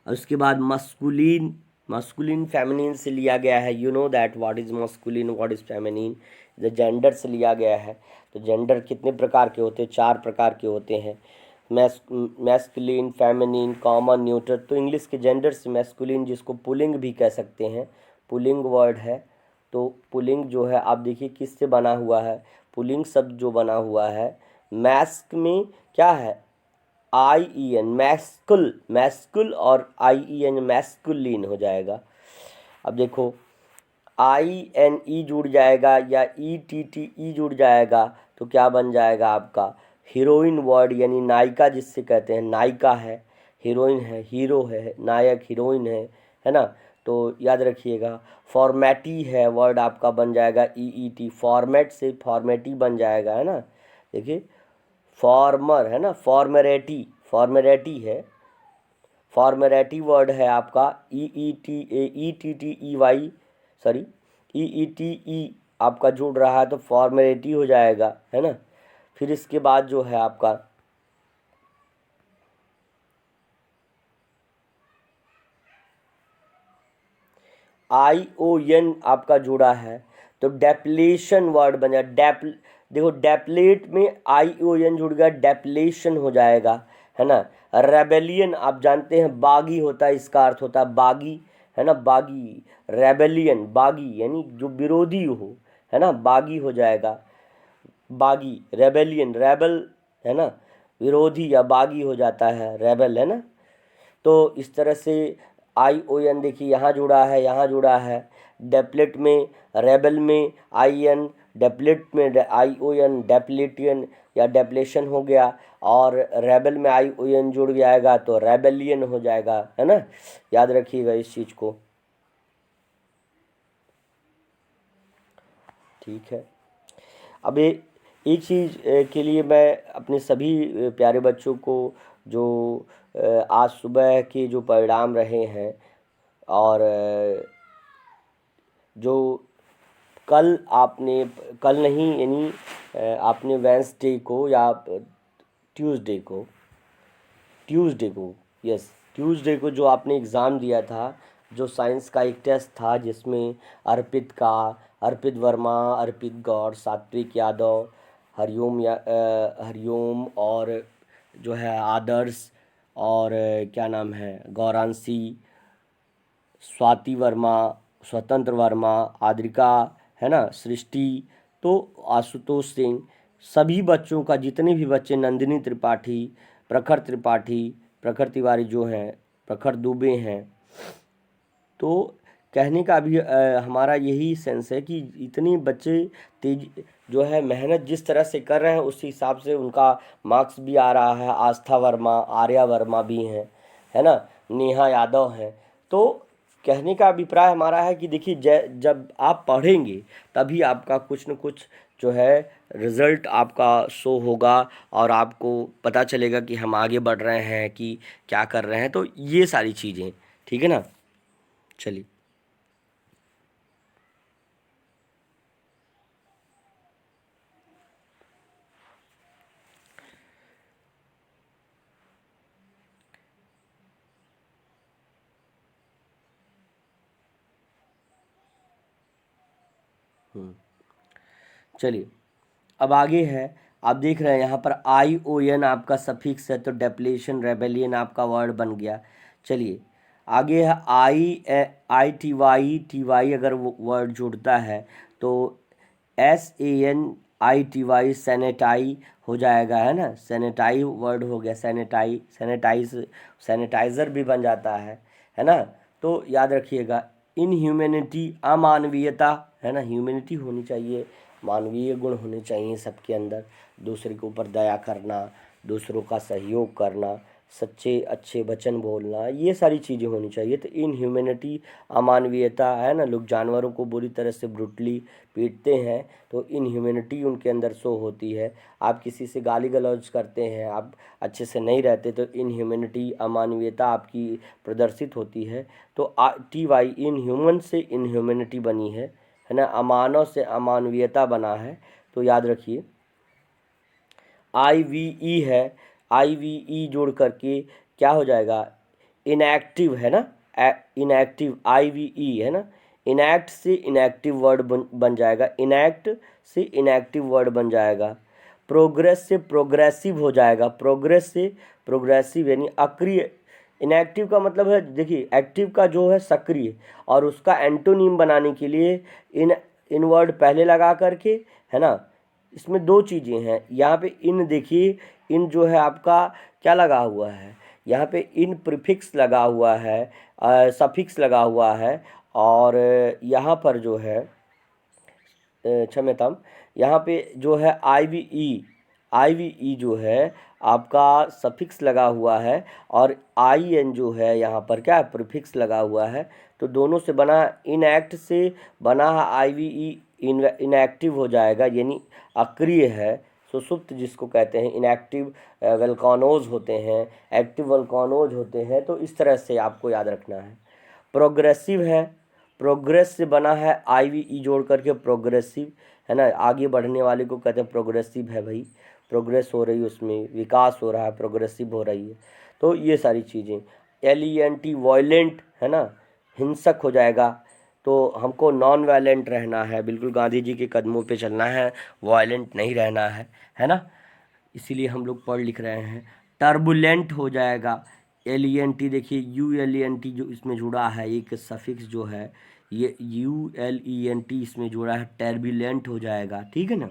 और उसके बाद मस्कुलिन, मस्कुलिन फेमिनिन से लिया गया है, you know that what is masculine what is feminine, the gender से लिया गया है। तो जेंडर कितने प्रकार के होते हैं, 4 प्रकार के होते हैं, मैस्कुलिन, फेमिनिन, कॉमन, न्यूट्रल। तो इंग्लिश के जेंडर से मैस्कुलिन, जिसको पुलिंग भी कह सकते हैं, पुलिंग वर्ड है। तो पुलिंग जो है आप देखिए किससे बना हुआ है, पुलिंग शब्द जो बना हुआ है, मैस्क में क्या है, IEN, मैस्कुल, मैस्कुल, और IEN मैस्कुलिन हो जाएगा। अब देखो INE जुड़ जाएगा या ETTE जुड़ जाएगा तो क्या बन जाएगा आपका, हीरोइन वर्ड यानी नायिका जिससे कहते हैं, नायिका है, हीरोइन है, हीरो है, नायक हीरोइन है ना। तो याद रखिएगा, फॉर्मेटी है वर्ड आपका बन जाएगा EET, फॉर्मेट से फॉर्मेटी बन जाएगा, है ना। देखिए फॉर्मर है ना, फॉर्मेरेटी, फॉर्मेरेटी है, फॉर्मेरेटी वर्ड है आपका EETEY, सॉरी EETE आपका जुड़ रहा है तो फॉर्मेलिटी हो जाएगा, है ना। फिर इसके बाद जो है आपका ION आपका जुड़ा है तो डेप्लेशन वर्ड बन जाएगा, देखो डेप्लेट में ION जुड़ गया, डेप्लेशन हो जाएगा, है ना। रेबेलियन आप जानते हैं बागी होता है, इसका अर्थ होता है बागी, है ना, बागी, रेबेलियन, बागी यानी जो विरोधी हो, है ना, बागी हो जाएगा, बागी, रेबेलियन, रेबल, है ना, विरोधी या बागी हो जाता है, रेबल, है ना। तो इस तरह से ION देखिए यहाँ जुड़ा है, यहाँ जुड़ा है, डेप्लेट में, रेबल में IN, डेप्लेट में ION, डेप्लेटियन या डेप्लेशन हो गया, और रेबल में ION जुड़ जाएगा तो रेबेलियन हो जाएगा, है ना। याद रखिएगा इस चीज़ को, ठीक है। अब एक चीज़ के लिए मैं अपने सभी प्यारे बच्चों को, जो आज सुबह के जो परिणाम रहे हैं, और जो कल आपने, कल नहीं यानी आपने वेंसडे को या ट्यूसडे को, ट्यूसडे को, यस, ट्यूसडे को जो आपने एग्ज़ाम दिया था, जो साइंस का एक टेस्ट था जिसमें अर्पित वर्मा, अर्पित गौड़, सात्विक यादव, हरिओम, और जो है आदर्श, और क्या नाम है, गौरांशी, स्वाति वर्मा, स्वतंत्र वर्मा, आद्रिका, है ना, सृष्टि, तो आशुतोष सिंह, सभी बच्चों का, जितने भी बच्चे, नंदिनी त्रिपाठी, प्रखर त्रिपाठी, प्रखर तिवारी जो हैं, प्रखर दुबे हैं, तो कहने का भी हमारा यही सेंस है कि इतने बच्चे तेज जो है मेहनत जिस तरह से कर रहे हैं उस हिसाब से उनका मार्क्स भी आ रहा है। आस्था वर्मा, आर्या वर्मा भी हैं, है ना, नेहा यादव हैं। तो कहने का अभिप्राय हमारा है कि देखिए जब आप पढ़ेंगे तभी आपका कुछ न कुछ जो है रिज़ल्ट आपका शो होगा, और आपको पता चलेगा कि हम आगे बढ़ रहे हैं कि क्या कर रहे हैं। तो ये सारी चीज़ें, ठीक है ना। चलिए, चलिए अब आगे है। आप देख रहे हैं यहाँ पर ION आपका सफिक्स है तो डेप्लेशन, रेबेलियन आपका वर्ड बन गया। चलिए आगे है टी वाई अगर वो वर्ड जुड़ता है तो SANITY सैनिटाई हो जाएगा, है ना। सैनिटाई वर्ड हो गया, सैनिटाइज़र भी बन जाता है ना। तो याद रखिएगा, इनह्यूमैनिटी अमानवीयता, है ना। ह्यूमैनिटी होनी चाहिए, मानवीय गुण होने चाहिए सबके अंदर, दूसरे के ऊपर दया करना, दूसरों का सहयोग करना, सच्चे अच्छे वचन बोलना, ये सारी चीज़ें होनी चाहिए। तो इनह्यूमैनिटी अमानवीयता, है ना। लोग जानवरों को बुरी तरह से ब्रूटली पीटते हैं तो इनह्यूमैनिटी उनके अंदर शो होती है। आप किसी से गाली गलौज करते हैं, आप अच्छे से नहीं रहते तो इनह्यूमैनिटी अमानवीयता आपकी प्रदर्शित होती है। तो TY इनह्यूमन से इनह्यूमैनिटी बनी है ना। अमानव से अमानवीयता बना है। तो याद रखिए, IVE है, IVE जोड़ करके क्या हो जाएगा, इनएक्टिव, है ना। इनएक्टिव IVE, है ना। इनएक्ट से इनएक्टिव वर्ड बन जाएगा, इनएक्ट से इनएक्टिव वर्ड बन जाएगा। प्रोग्रेस से प्रोग्रेसिव हो जाएगा, प्रोग्रेस से प्रोग्रेसिव यानी अक्रिय। इनएक्टिव का मतलब है, देखिए एक्टिव का जो है सक्रिय, और उसका एंटोनीम बनाने के लिए इन वर्ड पहले लगा करके, है ना। इसमें दो चीज़ें हैं, यहाँ पे इन देखिए, इन जो है आपका क्या लगा हुआ है, यहाँ पे इन प्रीफिक्स लगा हुआ है, सफिक्स लगा हुआ है, और यहाँ पर जो है क्षम्यताम, यहाँ पे जो है IVE जो है आपका सफिक्स लगा हुआ है, और IN जो है यहाँ पर क्या प्रीफिक्स लगा हुआ है। तो दोनों से बना, इनएक्ट से बना है IVE, इनएक्टिव हो जाएगा, यानी अक्रिय है, सुसुप्त जिसको कहते हैं। इनएक्टिव वल्कानोज होते हैं, एक्टिव वल्कानोज होते हैं। तो इस तरह से आपको याद रखना है। प्रोग्रेसिव है, प्रोग्रेस से बना है IVE जोड़ करके प्रोग्रेसिव, है ना। आगे बढ़ने वाले को कहते हैं प्रोग्रेसिव है भाई, प्रोग्रेस हो रही है, उसमें विकास हो रहा है, प्रोग्रेसिव हो रही है। तो ये सारी चीज़ें। LENT वॉयलेंट, है ना, हिंसक हो जाएगा। तो हमको नॉन वायलेंट रहना है, बिल्कुल गांधी जी के कदमों पे चलना है, वायलेंट नहीं रहना है ना। इसीलिए हम लोग पढ़ लिख रहे हैं। टर्बुलेंट हो जाएगा, LENT देखिए, ULENT जो इसमें जुड़ा है, एक सफिक्स जो है ये ULENT इसमें जुड़ा है, टर्बुलेंट हो जाएगा, ठीक है ना।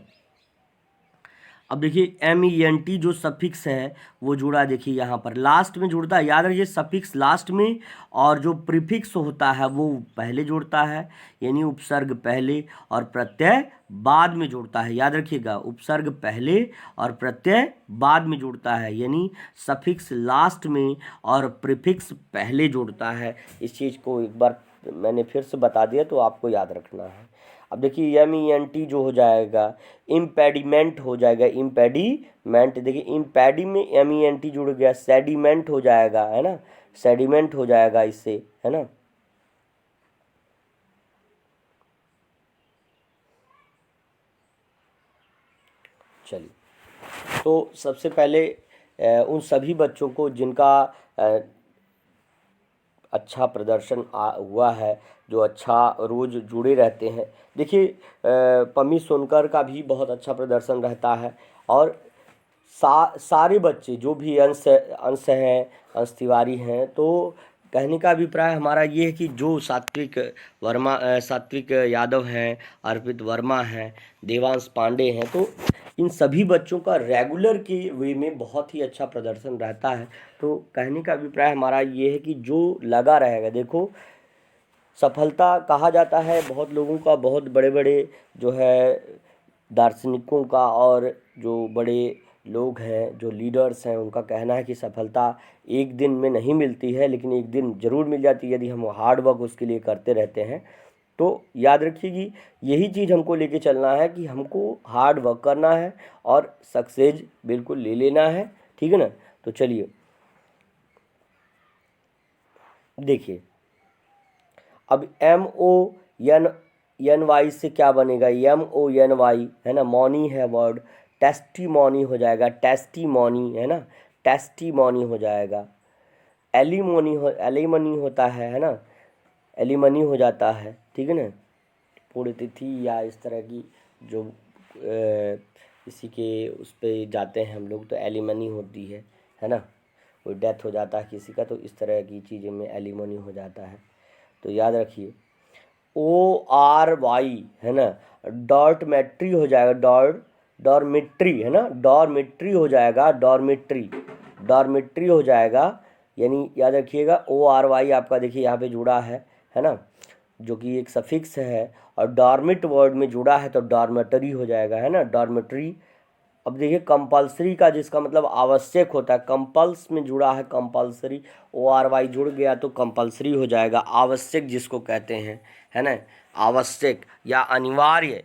अब देखिए MENT जो सफिक्स है वो जुड़ा, देखिए यहाँ पर लास्ट में जुड़ता है, याद रखिए सफिक्स लास्ट में, और जो प्रीफिक्स होता है वो पहले जुड़ता है, यानी उपसर्ग पहले और प्रत्यय बाद में जुड़ता है। याद रखिएगा, उपसर्ग पहले और प्रत्यय बाद में जुड़ता है, यानी सफिक्स लास्ट में और प्रीफिक्स पहले जुड़ता है। इस चीज़ को एक बार मैंने फिर से बता दिया तो आपको याद रखना है। अब देखिए MENT जो हो जाएगा, इम्पेडिमेंट हो जाएगा, इम्पेडिमेंट, देखिए इम्पेडी में MENT जुड़ गया, सेडिमेंट हो जाएगा, है ना, सेडिमेंट हो जाएगा इससे, है ना। चलिए, तो सबसे पहले उन सभी बच्चों को जिनका अच्छा प्रदर्शन हुआ है, जो अच्छा रोज़ जुड़े रहते हैं। देखिए पम्मी सोनकर का भी बहुत अच्छा प्रदर्शन रहता है, और सारे बच्चे जो भी अंश अंश हैं, अंश तिवारी हैं, तो कहने का अभिप्राय हमारा ये है कि जो सात्विक यादव हैं, अर्पित वर्मा हैं, देवांश पांडे हैं, तो इन सभी बच्चों का रेगुलर के वे में बहुत ही अच्छा प्रदर्शन रहता है। तो कहने का अभिप्राय हमारा ये है कि जो लगा रहेगा, देखो सफलता कहा जाता है बहुत लोगों का, बहुत बड़े बड़े जो है दार्शनिकों का, और जो बड़े लोग हैं, जो लीडर्स हैं, उनका कहना है कि सफलता एक दिन में नहीं मिलती है, लेकिन एक दिन ज़रूर मिल जाती है यदि हम हार्ड वर्क उसके लिए करते रहते हैं। तो याद रखिए कि यही चीज़ हमको लेके चलना है कि हमको हार्ड वर्क करना है और सक्सेस बिल्कुल ले लेना है, ठीक है ना। तो चलिए देखिए, अब MONY से क्या बनेगा, MONY, है ना, मॉनी है वर्ड, टेस्टिमोनी हो जाएगा, टेस्टिमोनी, है ना, टेस्टिमोनी हो जाएगा। एलिमनी होता है ना, एलिमनी हो जाता है, ठीक है ना। पुण्यतिथि या इस तरह की जो इसी के उस पे जाते हैं हम लोग तो एलिमनी होती है ना। कोई डेथ हो जाता है किसी का तो इस तरह की चीज़ें में एलिमोनी हो जाता है। तो याद रखिए ORY है ना, डॉर्मेट्री हो जाएगा, डॉर्मेट्री है ना, डॉर्मेट्री हो जाएगा, डॉर्मेट्री हो जाएगा। यानी याद रखिएगा ORY आपका देखिए यहाँ पे जुड़ा है ना, जो कि एक सफिक्स है, और डॉर्मिट वर्ड में जुड़ा है तो डॉर्मेटरी हो जाएगा, है ना, डॉर्मेटरी। अब देखिए कंपल्सरी का जिसका मतलब आवश्यक होता है, कंपल्स में जुड़ा है, कंपल्सरी, ORY जुड़ गया तो कंपल्सरी हो जाएगा, आवश्यक जिसको कहते हैं, है ना, आवश्यक या अनिवार्य,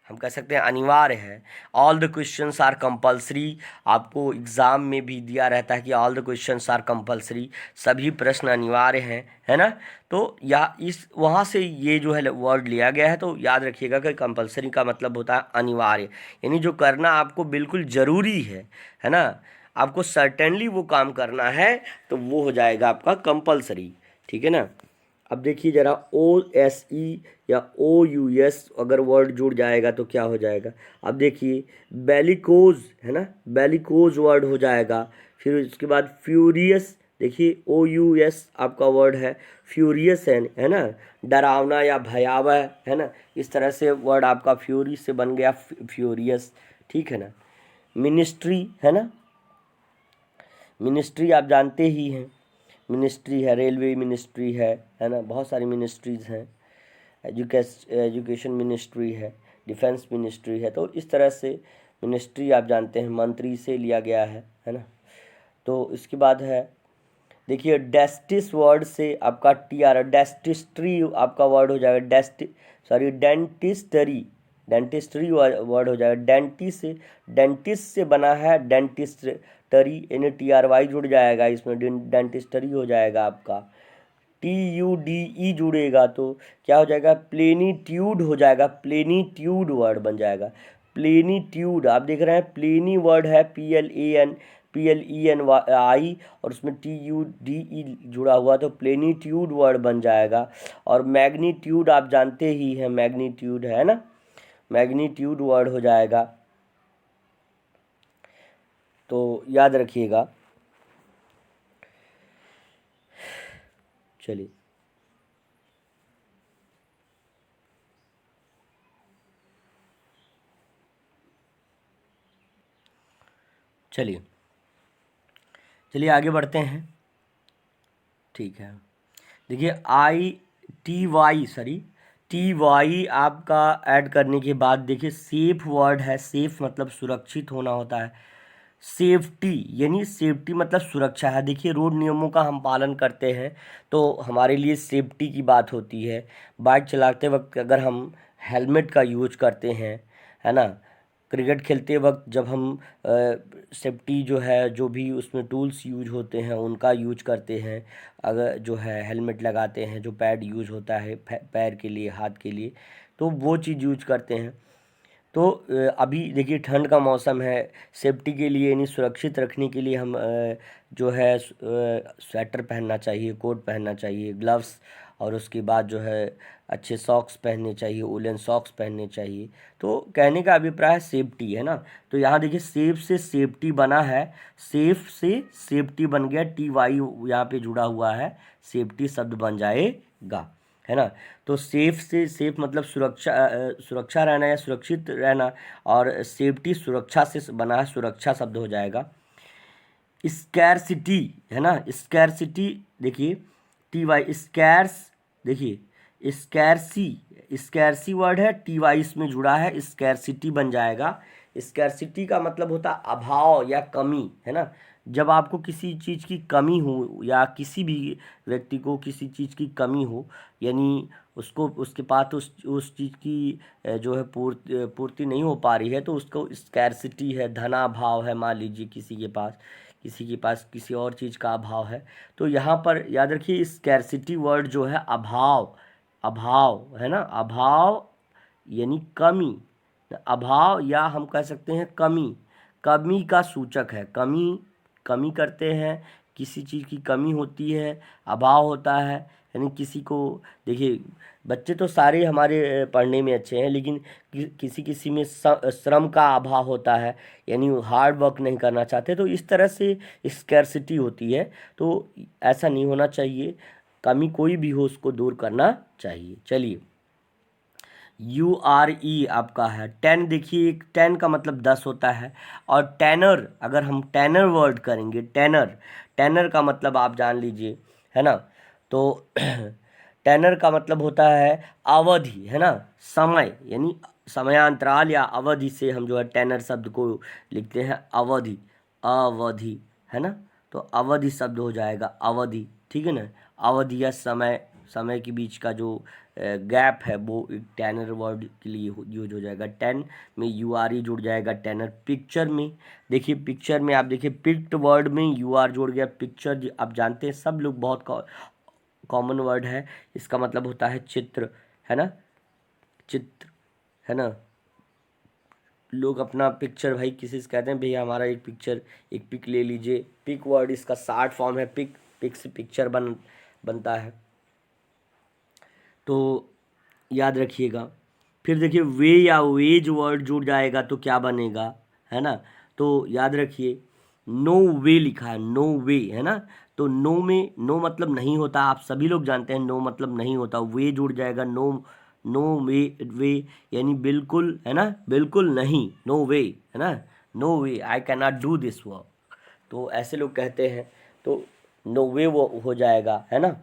हम कह सकते हैं अनिवार्य है। All the questions are compulsory, आपको एग्ज़ाम में भी दिया रहता है कि all the questions are compulsory, सभी प्रश्न अनिवार्य हैं, है ना। तो या इस वहाँ से ये जो है वर्ड लिया गया है, तो याद रखिएगा कि कंपल्सरी का मतलब होता है अनिवार्य, यानी जो करना आपको बिल्कुल ज़रूरी है ना, आपको सर्टेनली वो काम करना है तो वो हो जाएगा आपका कंपल्सरी, ठीक है ना। अब देखिए ज़रा OSE या OUS अगर वर्ड जुड़ जाएगा तो क्या हो जाएगा। अब देखिए बेलिकोज है ना, बेलिकोज वर्ड हो जाएगा। फिर उसके बाद फ्यूरियस, देखिए OUS आपका वर्ड है, फ्यूरियस है ना, डरावना या भयावह, है ना, इस तरह से वर्ड आपका फ्यूरी से बन गया फ्यूरियस, ठीक है ना। मिनिस्ट्री है ना, मिनिस्ट्री आप जानते ही हैं, मिनिस्ट्री है, रेलवे मिनिस्ट्री है ना, बहुत सारी मिनिस्ट्रीज़ हैं, एजुकेशन मिनिस्ट्री है, डिफेंस मिनिस्ट्री है। तो इस तरह से मिनिस्ट्री आप जानते हैं मंत्री से लिया गया है ना। तो इसके बाद है देखिए डेस्टिस वर्ड से आपका TR, डेस्टिस्ट्री आपका वर्ड हो जाएगा, डेंटिस्टरी, डेंटिस्ट्री वर्ड हो जाएगा, डेंटिस्ट से बना है, डेंटिस्टरी, यानी TRY जुड़ जाएगा इसमें, डेंटिस्टरी हो जाएगा आपका। TUDE जुड़ेगा तो क्या हो जाएगा, प्लेनीट्यूड हो जाएगा, प्लेनीट्यूड वर्ड बन जाएगा, प्लेनीट्यूड। आप देख रहे हैं प्लेनी वर्ड है, PLENI, और उसमें TUDE जुड़ा हुआ तो प्लेनीट्यूड वर्ड बन जाएगा। और मैग्नीट्यूड आप जानते ही हैं, मैग्नीट्यूड है ना, मैग्नीट्यूड वर्ड हो जाएगा। तो याद रखिएगा, चलिए चलिए चलिए आगे बढ़ते हैं, ठीक है। देखिए TY आपका ऐड करने के बाद देखिए सेफ वर्ड है, सेफ मतलब सुरक्षित होना होता है, सेफ्टी यानी सेफ्टी मतलब सुरक्षा है। देखिए रोड नियमों का हम पालन करते हैं तो हमारे लिए सेफ्टी की बात होती है। बाइक चलाते वक्त अगर हम हेलमेट का यूज करते हैं, है ना, क्रिकेट खेलते वक्त जब हम सेफ्टी जो है, जो भी उसमें टूल्स यूज होते हैं उनका यूज करते हैं, अगर जो है हेलमेट लगाते हैं, जो पैड यूज होता है पैर के लिए, हाथ के लिए, तो वो चीज़ यूज करते हैं। तो अभी देखिए ठंड का मौसम है, सेफ्टी के लिए यानी सुरक्षित रखने के लिए हम जो है स्वेटर पहनना चाहिए, कोट पहनना चाहिए, ग्लव्स, और उसके बाद जो है अच्छे सॉक्स पहनने चाहिए, वुलन सॉक्स पहनने चाहिए। तो कहने का अभिप्राय है सेफ्टी, है ना। तो यहाँ देखिए सेफ से सेफ्टी बना है, सेफ से सेफ्टी बन गया, TY यहाँ पे जुड़ा हुआ है, सेफ्टी शब्द बन जाएगा, है ना। तो सेफ से सेफ मतलब सुरक्षा रहना या सुरक्षित रहना, और सेफ्टी सुरक्षा से बना है, सुरक्षा शब्द हो जाएगा। स्कैरसिटी है ना, स्कैरसिटी देखिए TY स्कैर्स, देखिए स्कैरसी वर्ड है, TY इसमें जुड़ा है, स्कैरसिटी बन जाएगा। स्कैरसिटी का मतलब होता है अभाव या कमी, है ना। जब आपको किसी चीज़ की कमी हो या किसी भी व्यक्ति को किसी चीज़ की कमी हो, यानी उसको उसके पास उस चीज़ की जो है पूर्ति नहीं हो पा रही है, तो उसको स्कैरसिटी है, धनाभाव है, मान लीजिए किसी के पास किसी और चीज़ का अभाव है। तो यहाँ पर याद रखिए स्कैरसिटी वर्ड जो है अभाव, अभाव है ना, अभाव यानी कमी, अभाव या हम कह सकते हैं कमी, कमी का सूचक है, कमी, कमी करते हैं, किसी चीज़ की कमी होती है, अभाव होता है यानी किसी को, देखिए बच्चे तो सारे हमारे पढ़ने में अच्छे हैं, लेकिन किसी किसी में श्रम का अभाव होता है, यानी वो हार्ड वर्क नहीं करना चाहते, तो इस तरह से स्कैर्सिटी होती है। तो ऐसा नहीं होना चाहिए, कमी कोई भी हो उसको दूर करना चाहिए। चलिए, URE आपका है 10। देखिए, 10 का मतलब 10 होता है। और टेनर, अगर हम टेनर वर्ड करेंगे, टेनर, टेनर का मतलब आप जान लीजिए, है ना। तो टेनर का मतलब होता है अवधि, है ना, समय, यानी समयांतराल या अवधि से हम जो है टेनर शब्द को लिखते हैं अवधि, अवधि, है ना। तो अवधि शब्द हो जाएगा अवधि, ठीक है ना। अवधि या समय, समय के बीच का जो गैप है वो एक टेनर वर्ड के लिए यूज हो जाएगा। 10 में URE जुड़ जाएगा। टेनर पिक्चर में, देखिए पिक्चर में आप देखिए पिक्ट वर्ड में UR जुड़ गया। पिक्चर आप जानते हैं सब लोग, बहुत कॉमन वर्ड है, इसका मतलब होता है चित्र, है ना, चित्र, है ना। लोग अपना पिक्चर, भाई किसी से कहते हैं भैया हमारा एक पिक्चर, एक पिक ले लीजिए। पिक वर्ड इसका शार्ट फॉर्म है पिक, पिक से पिक्चर बनता है, तो याद रखिएगा। फिर देखिए वे या वेज वर्ड जुड़ जाएगा तो क्या बनेगा, है ना। तो याद रखिए, नो वे लिखा है, नो वे, है ना। तो नो में, नो मतलब नहीं होता, आप सभी लोग जानते हैं नो मतलब नहीं होता। वे जुड़ जाएगा, नो, नो वे, वे यानी बिल्कुल, है ना, बिल्कुल नहीं, नो वे, है ना, no way I can not do this work, तो ऐसे लोग कहते हैं, तो नो वे वो हो जाएगा, है ना।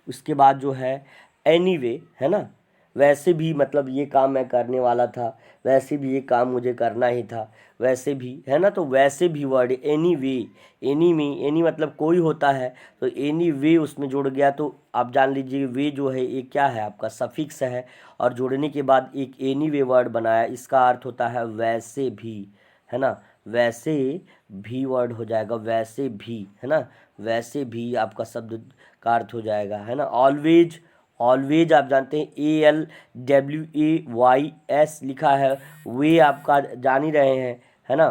उसके बाद जो है एनीवे, है ना, वैसे भी मतलब ये काम मैं करने वाला था, वैसे भी ये काम मुझे करना ही था, वैसे भी, है ना। तो वैसे भी वर्ड एनीवे, एनी में, एनी मतलब कोई होता है, तो एनी वे उसमें जुड़ गया, तो आप जान लीजिए वे जो है ये क्या है, आपका सफिक्स है, और जुड़ने के बाद एक एनी वे वर्ड बनाया, इसका अर्थ होता है वैसे भी, है ना। वैसे भी वर्ड हो जाएगा, वैसे भी, है ना, वैसे भी आपका शब्द का अर्थ हो जाएगा, है ना। ऑलवेज, ऑलवेज आप जानते हैं ALWAYS लिखा है, वे आपका जान ही रहे हैं, है ना।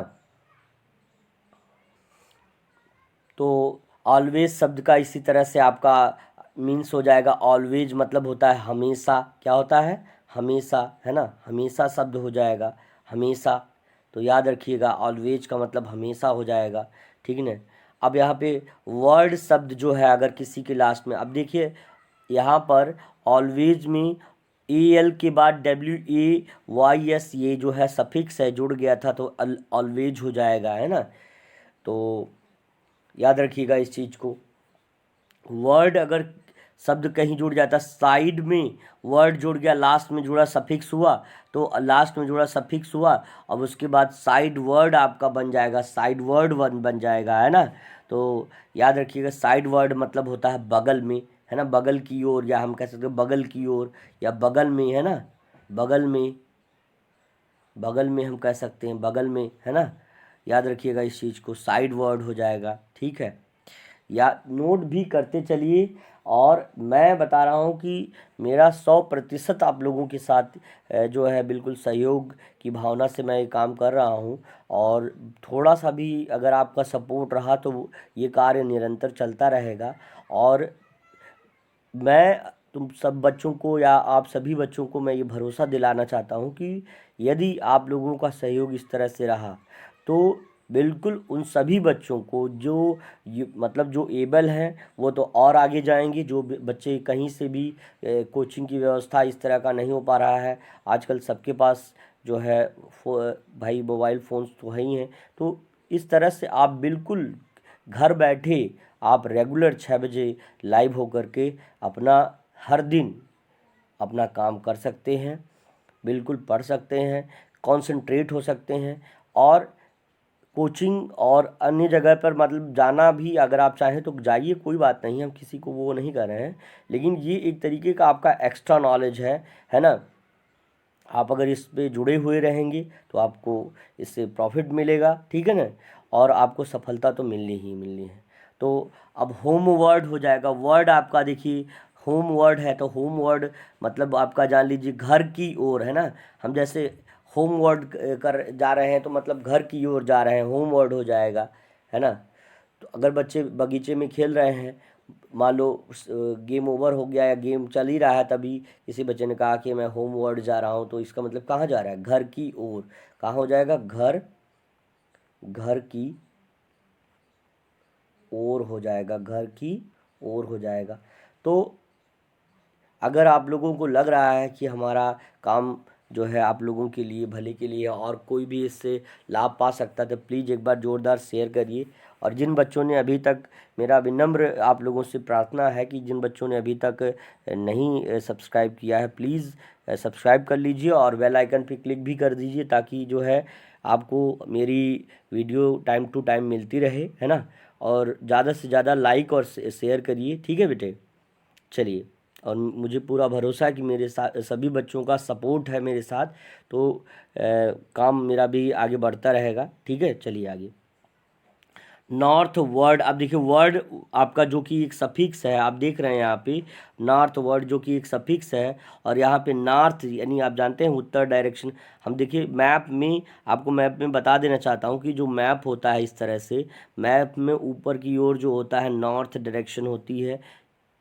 तो ऑलवेज शब्द का इसी तरह से आपका मीन्स हो जाएगा, ऑलवेज मतलब होता है हमेशा, क्या होता है, हमेशा, है ना, हमेशा शब्द हो जाएगा, हमेशा। तो याद रखिएगा ऑलवेज का मतलब हमेशा हो जाएगा, ठीक है ना। अब यहाँ पे वर्ड शब्द जो है अगर किसी के लास्ट में, अब देखिए यहाँ पर ऑलवेज में AL के बाद WAYS ये जो है सफिक्स है जुड़ गया था, तो ऑलवेज हो जाएगा, है ना। तो याद रखिएगा इस चीज़ को। वर्ड अगर शब्द कहीं जुड़ जाता, साइड में वर्ड जुड़ गया, लास्ट में जुड़ा सफिक्स हुआ, तो लास्ट में जुड़ा सफिक्स हुआ, अब उसके बाद साइड वर्ड आपका बन जाएगा, साइड वर्ड बन जाएगा, है ना। तो याद रखिएगा साइड वर्ड मतलब होता है बगल में, है ना, बगल की ओर, या हम कह सकते हैं बगल की ओर, या बगल में, है ना, बगल में, बगल में हम कह सकते हैं बगल में, है ना। याद रखिएगा इस चीज़ को, साइड वर्ड हो जाएगा, ठीक है। या नोट भी करते चलिए, और मैं बता रहा हूँ कि मेरा 100% आप लोगों के साथ जो है बिल्कुल सहयोग की भावना से मैं ये काम कर रहा हूँ, और थोड़ा सा भी अगर आपका सपोर्ट रहा तो ये कार्य निरंतर चलता रहेगा। और मैं तुम सब बच्चों को, या आप सभी बच्चों को मैं ये भरोसा दिलाना चाहता हूँ कि यदि आप लोगों का सहयोग इस तरह से रहा तो बिल्कुल उन सभी बच्चों को जो मतलब जो एबल हैं वो तो और आगे जाएंगे, जो बच्चे कहीं से भी कोचिंग की व्यवस्था इस तरह का नहीं हो पा रहा है, आजकल सबके पास जो है भाई मोबाइल फ़ोन्स तो है ही हैं, तो इस तरह से आप बिल्कुल घर बैठे आप रेगुलर 6 बजे लाइव होकर के अपना हर दिन अपना काम कर सकते हैं, बिल्कुल पढ़ सकते हैं, कंसंट्रेट हो सकते हैं, और कोचिंग और अन्य जगह पर मतलब जाना भी अगर आप चाहें तो जाइए, कोई बात नहीं, हम किसी को वो नहीं कर रहे हैं, लेकिन ये एक तरीके का आपका एक्स्ट्रा नॉलेज है ना। आप अगर इस पे जुड़े हुए रहेंगे तो आपको इससे प्रॉफिट मिलेगा, ठीक है ना, और आपको सफलता तो मिलनी ही मिलनी है। तो अब होम वर्ड हो जाएगा, वर्ड आपका देखिए होम वर्ड है, तो होम वर्ड मतलब आपका जान लीजिए घर की ओर, है ना। हम जैसे होम वर्ड कर जा रहे हैं तो मतलब घर की ओर जा रहे हैं, होम वर्ड हो जाएगा, है ना। तो अगर बच्चे बगीचे में खेल रहे हैं, मान लो गेम ओवर हो गया या गेम चल ही रहा है, तभी किसी बच्चे ने कहा कि मैं होमवर्ड जा रहा हूँ, तो इसका मतलब कहाँ जा रहा है? घर की ओर। कहाँ हो जाएगा? घर, घर की ओर हो जाएगा, घर की ओर हो जाएगा। तो अगर आप लोगों को लग रहा है कि हमारा काम जो है आप लोगों के लिए भले के लिए और कोई भी इससे लाभ पा सकता है, तो प्लीज़ एक बार ज़ोरदार शेयर करिए। और जिन बच्चों ने अभी तक, मेरा विनम्र आप लोगों से प्रार्थना है कि जिन बच्चों ने अभी तक नहीं सब्सक्राइब किया है, प्लीज़ सब्सक्राइब कर लीजिए और बेल आइकन पे क्लिक भी कर दीजिए, ताकि जो है आपको मेरी वीडियो टाइम टू टाइम मिलती रहे, है ना। और ज़्यादा से ज़्यादा लाइक और शेयर करिए, ठीक है बेटे। चलिए, और मुझे पूरा भरोसा है कि मेरे साथ सभी बच्चों का सपोर्ट है मेरे साथ, तो काम मेरा भी आगे बढ़ता रहेगा, ठीक है। चलिए आगे। नॉर्थ वर्ड, अब देखिए वर्ड आपका जो कि एक सफिक्स है, आप देख रहे हैं यहाँ पे नॉर्थ वर्ड जो कि एक सफिक्स है, और यहाँ पे नॉर्थ यानी आप जानते हैं उत्तर डायरेक्शन। हम देखिए मैप में, आपको मैप में बता देना चाहता हूँ कि जो मैप होता है इस तरह से, मैप में ऊपर की ओर जो होता है नॉर्थ डायरेक्शन होती है,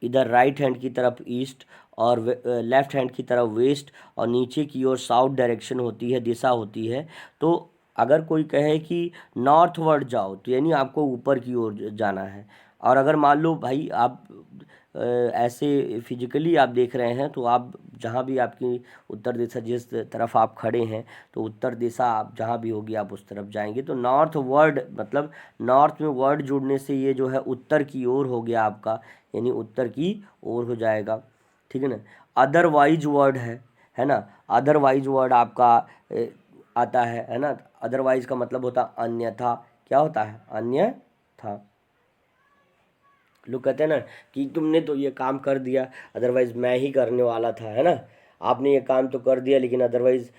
इधर राइट हैंड की तरफ ईस्ट और लेफ्ट हैंड की तरफ वेस्ट, और नीचे की ओर साउथ डायरेक्शन होती है, दिशा होती है। तो अगर कोई कहे कि नॉर्थवर्ड जाओ, तो यानी आपको ऊपर की ओर जाना है। और अगर मान लो भाई आप ऐसे फिजिकली आप देख रहे हैं, तो आप जहाँ भी आपकी उत्तर दिशा, जिस तरफ आप खड़े हैं, तो उत्तर दिशा आप जहाँ भी होगी आप उस तरफ जाएंगे। तो नॉर्थ वर्ड मतलब नॉर्थ में वर्ड जुड़ने से ये जो है उत्तर की ओर हो गया आपका, यानी उत्तर की ओर हो जाएगा, ठीक है ना। अदरवाइज वर्ड है ना। अदरवाइज वर्ड आपका आता है ना। अदरवाइज का मतलब होता है अन्यथा। क्या होता है? अन्यथा। लोग कहते हैं ना कि तुमने तो ये काम कर दिया, अदरवाइज मैं ही करने वाला था, है ना। आपने ये काम तो कर दिया, लेकिन अदरवाइज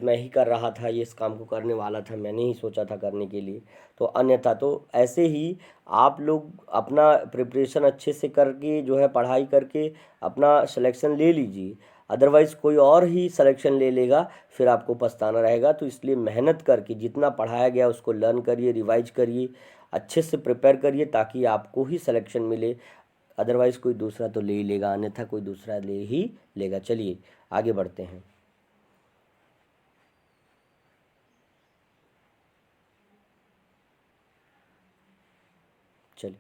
मैं ही कर रहा था, ये इस काम को करने वाला था, मैंने ही सोचा था करने के लिए। तो अन्यथा, तो ऐसे ही आप लोग अपना प्रिपरेशन अच्छे से करके जो है पढ़ाई करके अपना सिलेक्शन ले लीजिए, अदरवाइज़ कोई और ही सिलेक्शन ले लेगा, फिर आपको पछताना रहेगा। तो इसलिए मेहनत करके जितना पढ़ाया गया उसको लर्न करिए, रिवाइज करिए, अच्छे से प्रिपेयर करिए, ताकि आपको ही सिलेक्शन मिले। अदरवाइज़ कोई दूसरा तो ले ही लेगा, अन्यथा कोई दूसरा ले ही लेगा। चलिए आगे बढ़ते हैं। चलिए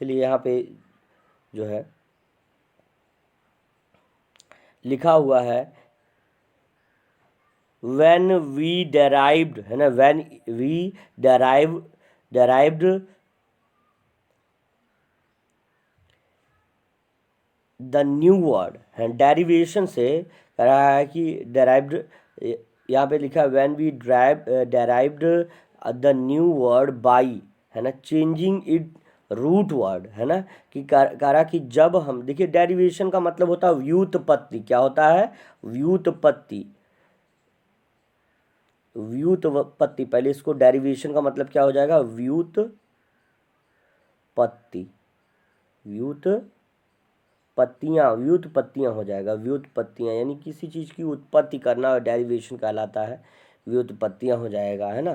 चलिए यहाँ पे जो है लिखा हुआ है, when we derived, है ना, when we derived the new word है, डेरिवेशन से कह रहा है कि डेराइव्ड, यहाँ पे लिखा है when we derived the new word by, है ना, चेंजिंग इट रूट वर्ड, है ना। कि कह रहा कि जब हम देखिए डेरिवेशन का मतलब होता है व्युत्पत्ति। क्या होता है? व्युत्पत्ति। व्युत्पत्ति, पहले इसको डेरिवेशन का मतलब क्या हो जाएगा? व्युत्पत्ति। व्युत्पत्तियाँ हो जाएगा। व्युत्पत्तियाँ यानी किसी चीज़ की उत्पत्ति करना डेरिवेशन कहलाता है, व्युत्पत्तियाँ हो जाएगा, है ना।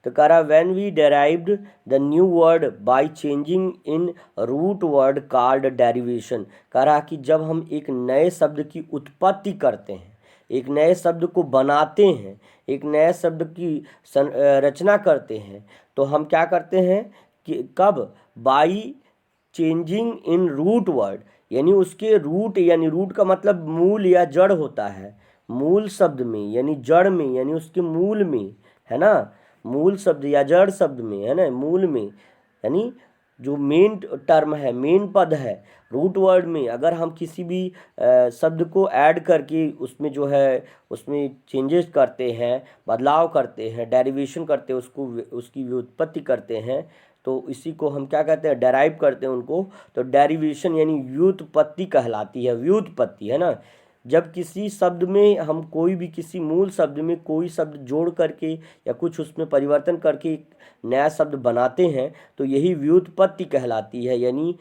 तो कह रहा when we derived the new word by changing in root word called derivation. कह रहा कि जब हम एक नए शब्द की उत्पत्ति करते हैं, एक नए शब्द को बनाते हैं, एक नए शब्द की रचना करते हैं, तो हम क्या करते हैं कि कब? By changing in root word, यानी उसके रूट, यानी रूट का मतलब मूल या जड़ होता है। मूल शब्द में यानी जड़ में, यानी उसके मूल में, है ना। मूल शब्द या जड़ शब्द में, है ना, मूल में, यानी जो मेन टर्म है, मेन पद है रूट वर्ड में, अगर हम किसी भी शब्द को ऐड करके उसमें जो है उसमें चेंजेस करते हैं, बदलाव करते हैं, डेरिवेशन करते हैं, उसको उसकी व्युत्पत्ति करते हैं, तो इसी को हम क्या कहते हैं? डेराइव करते हैं उनको। तो डेरिवेशन यानी व्युत्पत्ति कहलाती है, व्युत्पत्ति, है ना। जब किसी शब्द में हम कोई भी, किसी मूल शब्द में कोई शब्द जोड़ करके या कुछ उसमें परिवर्तन करके एक नया शब्द बनाते हैं, तो यही व्युत्पत्ति कहलाती है, यानी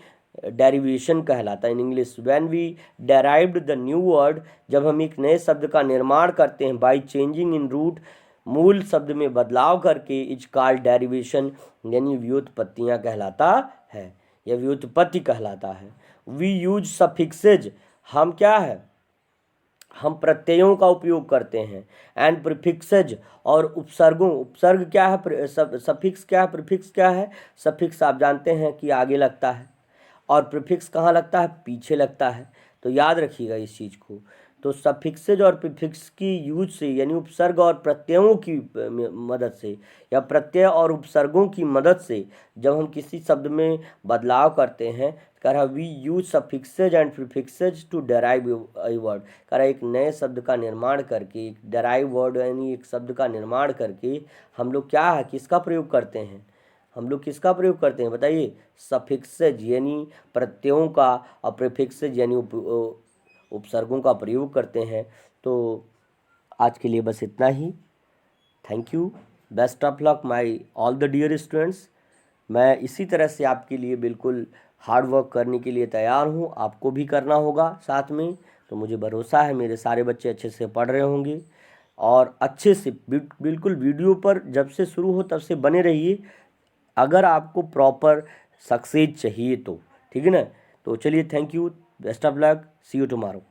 डेरिवेशन कहलाता है in English. When we derived the new word, जब हम एक नए शब्द का निर्माण करते हैं, बाय चेंजिंग इन रूट मूल शब्द में बदलाव करके इज कॉल्ड डेरिवेशन, यानी व्युत्पत्तियाँ कहलाता है, यह व्युत्पत्ति कहलाता है। वी यूज सफिक्सेज, हम क्या है, हम प्रत्ययों का उपयोग करते हैं। एंड प्रीफिक्सेज, और उपसर्गों, उपसर्ग क्या है, सफिक्स क्या है, प्रीफिक्स क्या है। सफिक्स आप जानते हैं कि आगे लगता है, और प्रीफिक्स कहाँ लगता है, पीछे लगता है। तो याद रखिएगा इस चीज़ को। तो सफिक्सेज और प्रीफिक्स की यूज से, यानी उपसर्ग और प्रत्ययों की मदद से, या प्रत्यय और उपसर्गों की मदद से जब हम किसी शब्द में बदलाव करते हैं, कह रहा we use suffixes and prefixes to derive a word, कह रहा एक नए शब्द का निर्माण करके, एक डेराइव वर्ड यानी एक शब्द का निर्माण करके हम लोग क्या है, किसका प्रयोग करते हैं, हम लोग किसका प्रयोग करते हैं बताइए, सफिक्सेज यानी प्रत्ययों का, और प्रीफिक्सेज यानी उपसर्गों का प्रयोग करते हैं। तो आज के लिए बस इतना ही। Thank you, best of luck my all the dear students. मैं इसी तरह से आपके लिए बिल्कुल हार्ड वर्क करने के लिए तैयार हूँ, आपको भी करना होगा साथ में। तो मुझे भरोसा है मेरे सारे बच्चे अच्छे से पढ़ रहे होंगे, और अच्छे से बिल्कुल वीडियो पर जब से शुरू हो तब से बने रहिए, अगर आपको प्रॉपर सक्सेस चाहिए तो, ठीक है ना। तो चलिए, thank you, best of luck, see you tomorrow.